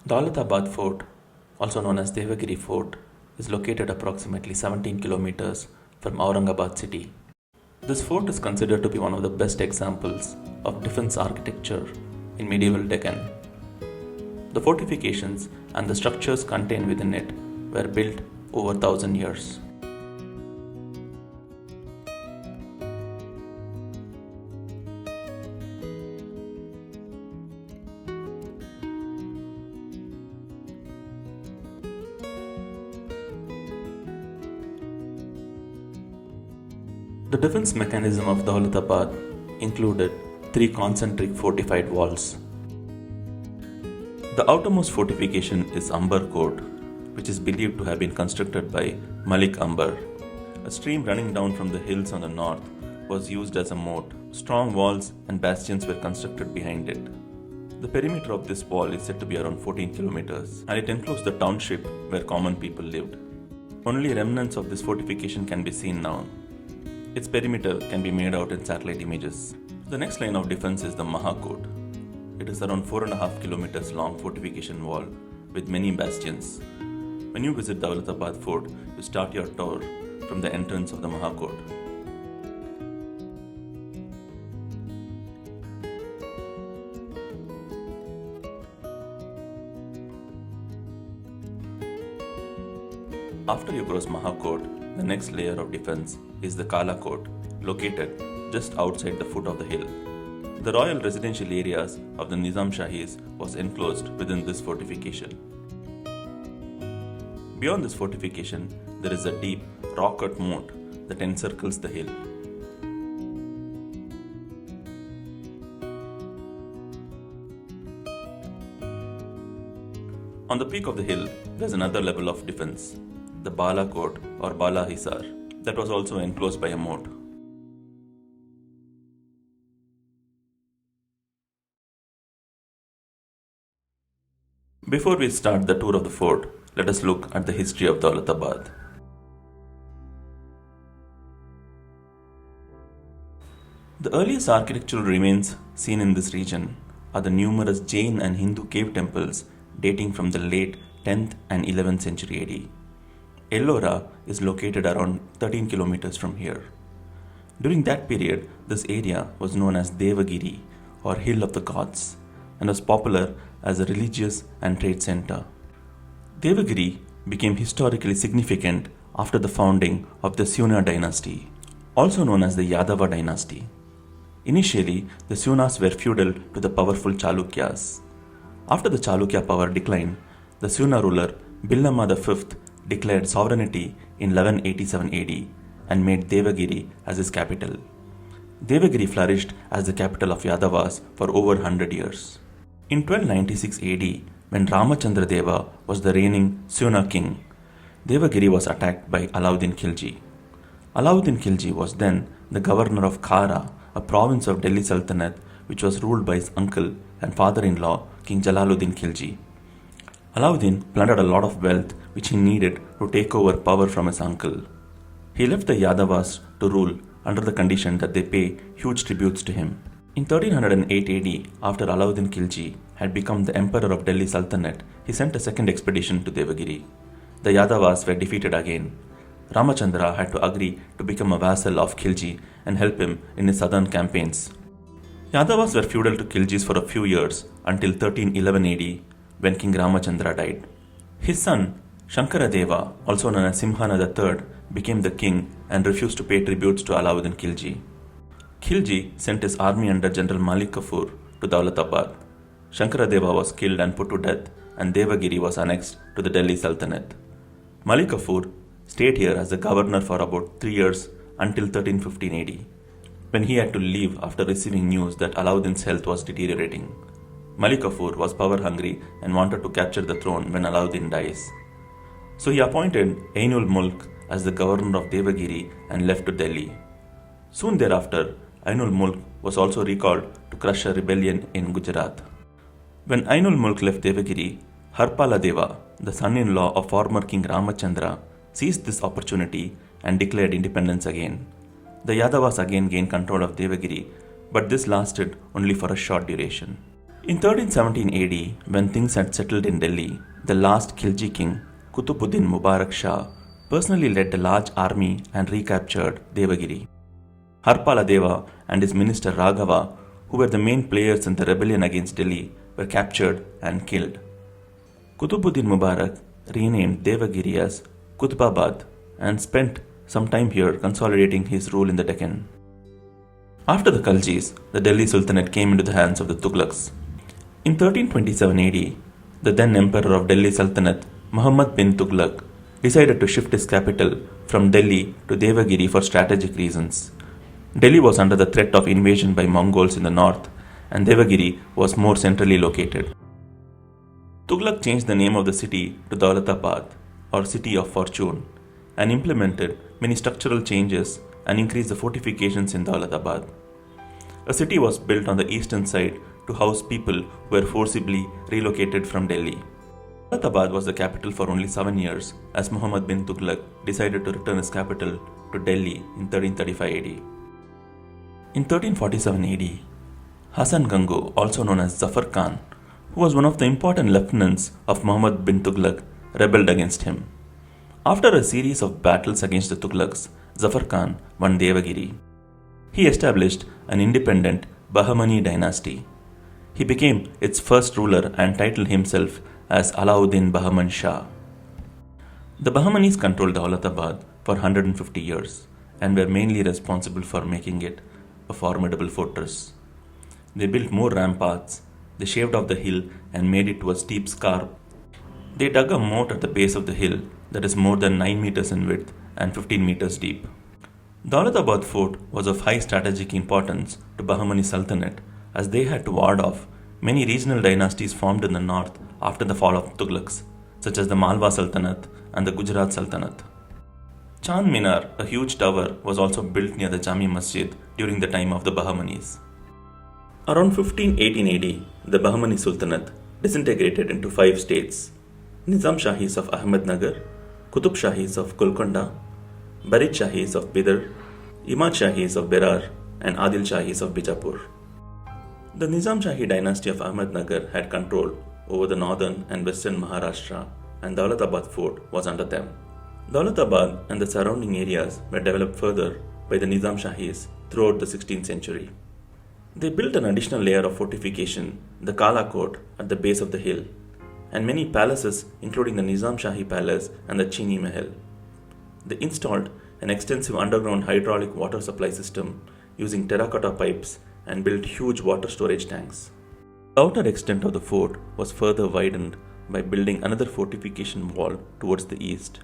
Daulatabad Fort, also known as Devagiri Fort, is located approximately 17 kilometers from Aurangabad city. This fort is considered to be one of the best examples of defense architecture in medieval Deccan. The fortifications and the structures contained within it were built over 1,000 years. The defense mechanism of Daulatabad included three concentric fortified walls. The outermost fortification is Amber Court, which is believed to have been constructed by Malik Amber. A stream running down from the hills on the north was used as a moat. Strong walls and bastions were constructed behind it. The perimeter of this wall is said to be around 14 kilometers, and it enclosed the township where common people lived. Only remnants of this fortification can be seen now. Its perimeter can be made out in satellite images. The next line of defense is the Mahakot. It is around 4.5 kilometers long fortification wall with many bastions. When you visit Daulatabad Fort, you start your tour from the entrance of the Mahakot. After you cross Mahakot, the next layer of defense is the Kala Court, located just outside the foot of the hill. The royal residential areas of the Nizam Shahis was enclosed within this fortification. Beyond this fortification, there is a deep rock-cut moat that encircles the hill. On the peak of the hill, there is another level of defense, the Bala Court or Bala Hisar, that was also enclosed by a moat. Before we start the tour of the fort, let us look at the history of Daulatabad. The earliest architectural remains seen in this region are the numerous Jain and Hindu cave temples dating from the late 10th and 11th century AD. Ellora is located around 13 kilometers from here. During that period, this area was known as Devagiri or Hill of the Gods and was popular as a religious and trade center. Devagiri became historically significant after the founding of the Suna dynasty, also known as the Yadava dynasty. Initially, the Sunas were feudal to the powerful Chalukyas. After the Chalukya power declined, the Suna ruler Billama V declared sovereignty in 1187 AD and made Devagiri as his capital. Devagiri flourished as the capital of Yadavas for over 100 years. In 1296 AD, when Ramachandra Deva was the reigning Suna king, Devagiri was attacked by Alauddin Khilji. Alauddin Khilji was then the governor of Khara, a province of Delhi Sultanate which was ruled by his uncle and father-in-law King Jalaluddin Khilji. Alauddin plundered a lot of wealth which he needed to take over power from his uncle. He left the Yadavas to rule under the condition that they pay huge tributes to him. In 1308 AD, after Alauddin Khilji had become the emperor of Delhi Sultanate, he sent a second expedition to Devagiri. The Yadavas were defeated again. Ramachandra had to agree to become a vassal of Khilji and help him in his southern campaigns. Yadavas were feudal to Khiljis for a few years until 1311 AD, when King Ramachandra died. His son, Shankaradeva, also known as Simhana III, became the king and refused to pay tributes to Alauddin Khilji. Khilji sent his army under General Malik Kafur to Daulatabad. Shankaradeva was killed and put to death, and Devagiri was annexed to the Delhi Sultanate. Malik Kafur stayed here as a governor for about 3 years until 1315 AD, when he had to leave after receiving news that Alauddin's health was deteriorating. Malik Kafur was power-hungry and wanted to capture the throne when Alauddin dies. So he appointed Ainul Mulk as the governor of Devagiri and left to Delhi. Soon thereafter, Ainul Mulk was also recalled to crush a rebellion in Gujarat. When Ainul Mulk left Devagiri, Harpala Deva, the son-in-law of former King Ramachandra, seized this opportunity and declared independence again. The Yadavas again gained control of Devagiri, but this lasted only for a short duration. In 1317 AD, when things had settled in Delhi, the last Khilji king, Qutbuddin Mubarak Shah, personally led a large army and recaptured Devagiri. Harpala Deva and his minister Raghava, who were the main players in the rebellion against Delhi, were captured and killed. Qutbuddin Mubarak renamed Devagiri as Qutbabad and spent some time here consolidating his rule in the Deccan. After the Khiljis, the Delhi Sultanate came into the hands of the Tughlaqs. In 1327 AD, the then Emperor of Delhi Sultanate, Mohammed bin Tughlaq, decided to shift his capital from Delhi to Devagiri for strategic reasons. Delhi was under the threat of invasion by Mongols in the north, and Devagiri was more centrally located. Tughlaq changed the name of the city to Daulatabad, or City of Fortune, and implemented many structural changes and increased the fortifications in Daulatabad. A city was built on the eastern side to house people who were forcibly relocated from Delhi. Daulatabad was the capital for only 7 years as Muhammad bin Tughlaq decided to return his capital to Delhi in 1335 AD. In 1347 AD, Hasan Gango, also known as Zafar Khan, who was one of the important lieutenants of Muhammad bin Tughlaq, rebelled against him. After a series of battles against the Tughlaqs, Zafar Khan won Devagiri. He established an independent Bahmani dynasty. He became its first ruler and titled himself as Alauddin Bahman Shah. The Bahmanis controlled Daulatabad for 150 years and were mainly responsible for making it a formidable fortress. They built more ramparts, they shaved off the hill and made it to a steep scarp. They dug a moat at the base of the hill that is more than 9 meters in width and 15 meters deep. Daulatabad Fort was of high strategic importance to Bahmani Sultanate as they had to ward off many regional dynasties formed in the north after the fall of Tughlaqs, such as the Malwa Sultanate and the Gujarat Sultanate. Chand Minar, a huge tower, was also built near the Jami Masjid during the time of the Bahmanis. Around 1518 AD, the Bahmani Sultanate disintegrated into 5 states: Nizam Shahis of Ahmednagar, Qutub Shahis of Golconda, Barid Shahis of Bidar, Imad Shahis of Berar, and Adil Shahis of Bijapur. The Nizam Shahi dynasty of Ahmednagar had control over the northern and western Maharashtra, and Daulatabad Fort was under them. Daulatabad and the surrounding areas were developed further by the Nizam Shahis throughout the 16th century. They built an additional layer of fortification, the Kala Court, at the base of the hill, and many palaces including the Nizam Shahi Palace and the Chini Mahal. They installed an extensive underground hydraulic water supply system using terracotta pipes and built huge water storage tanks. The outer extent of the fort was further widened by building another fortification wall towards the east,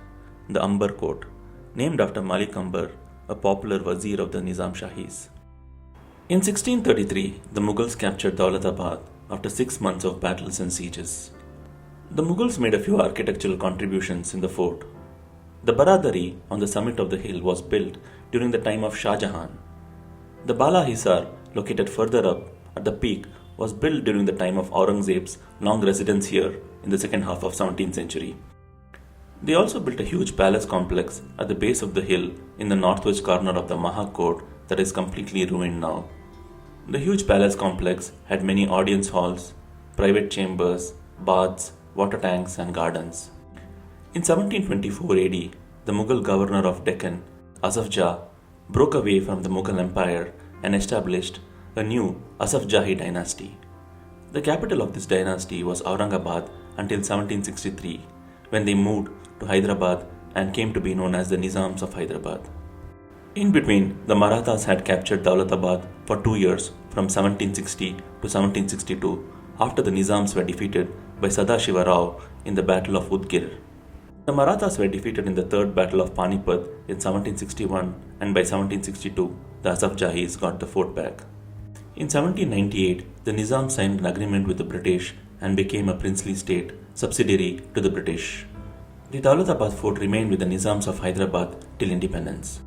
the Ambar Court, named after Malik Ambar, a popular wazir of the Nizam Shahis. In 1633, the Mughals captured Daulatabad after 6 months of battles and sieges. The Mughals made a few architectural contributions in the fort. The Baradari on the summit of the hill was built during the time of Shah Jahan. The Bala Hisar, located further up at the peak, was built during the time of Aurangzeb's long residence here in the second half of 17th century. They also built a huge palace complex at the base of the hill in the northwest corner of the Maha Court that is completely ruined now. The huge palace complex had many audience halls, private chambers, baths, water tanks and gardens. In 1724 AD, the Mughal governor of Deccan, Asaf Jah, broke away from the Mughal Empire and established a new Asaf Jahi dynasty. The capital of this dynasty was Aurangabad until 1763, when they moved to Hyderabad and came to be known as the Nizams of Hyderabad. In between, the Marathas had captured Daulatabad for 2 years from 1760 to 1762 after the Nizams were defeated by Sadashiva Rao in the Battle of Udgir. The Marathas were defeated in the Third Battle of Panipat in 1761, and by 1762, the Asaf Jahis got the fort back. In 1798, the Nizam signed an agreement with the British and became a princely state, subsidiary to the British. The Daulatabad fort remained with the Nizams of Hyderabad till independence.